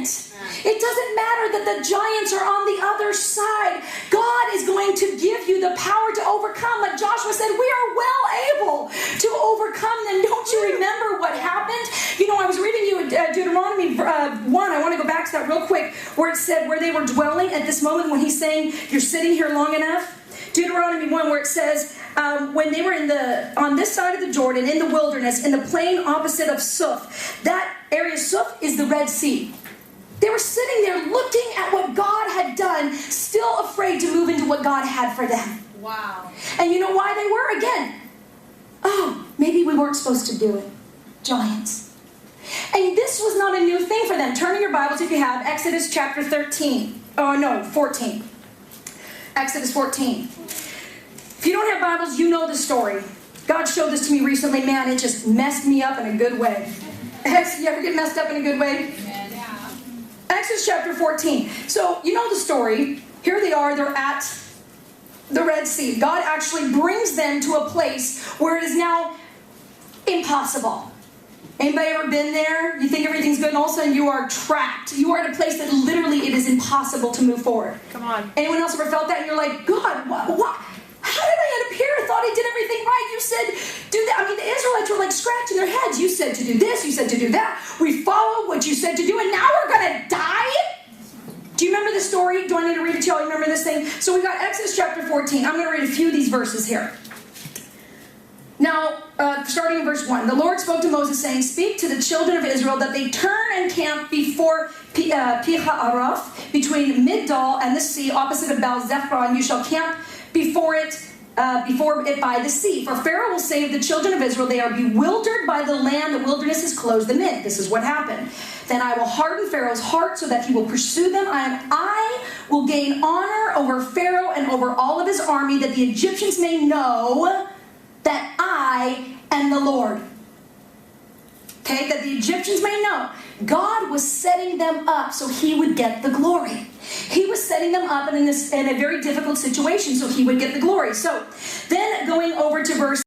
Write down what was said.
giant. It doesn't matter that the giants are on the other side. God is going to give you the power to overcome. Like Joshua said, we are well able to overcome them. Don't you remember what happened? You know, I was reading you Deuteronomy 1. I want to go back to that real quick, where it said where they were dwelling at this moment when he's saying, you're sitting here long enough. Deuteronomy 1, where it says, when they were on this side of the Jordan, in the wilderness, in the plain opposite of Suf. That area, Suf, is the Red Sea. They were sitting there looking at what God had done, still afraid to move into what God had for them. Wow. And you know why they were? Again, oh, maybe we weren't supposed to do it. Giants. And this was not a new thing for them. Turn in your Bibles, if you have, Exodus chapter 13. Oh, no, 14. Exodus 14. If you don't have Bibles, you know the story. God showed this to me recently. Man, it just messed me up in a good way. You ever get messed up in a good way? Yeah. Exodus chapter 14. So, you know the story. Here they are. They're at the Red Sea. God actually brings them to a place where it is now impossible. Anybody ever been there? You think everything's good and all of a sudden you are trapped. You are at a place that literally it is impossible to move forward. Come on. Anyone else ever felt that? And you're like, God, what? How did I end up here? I thought I did everything right. You said, do that. I mean, the Israelites were like scratching their heads. You said to do this. You said to do that. We followed what you said to do. And now we're going to die? Do you remember this story? Do I need to read it to y'all? You remember this thing? So we got Exodus chapter 14. I'm going to read a few of these verses here. Now, starting in verse 1. The Lord spoke to Moses, saying, speak to the children of Israel that they turn and camp before Pi-hahiroth, between Migdol and the sea, opposite of Baal-zephon. You shall camp before it by the sea. For Pharaoh will say of the children of Israel, they are bewildered by the land. The wilderness has closed them in. This is what happened. Then I will harden Pharaoh's heart so that he will pursue them. I will gain honor over Pharaoh and over all of his army, that the Egyptians may know that I am the Lord. Okay, that the Egyptians may know. God was setting them up so he would get the glory. He was setting them up in a very difficult situation so he would get the glory. So then going over to verse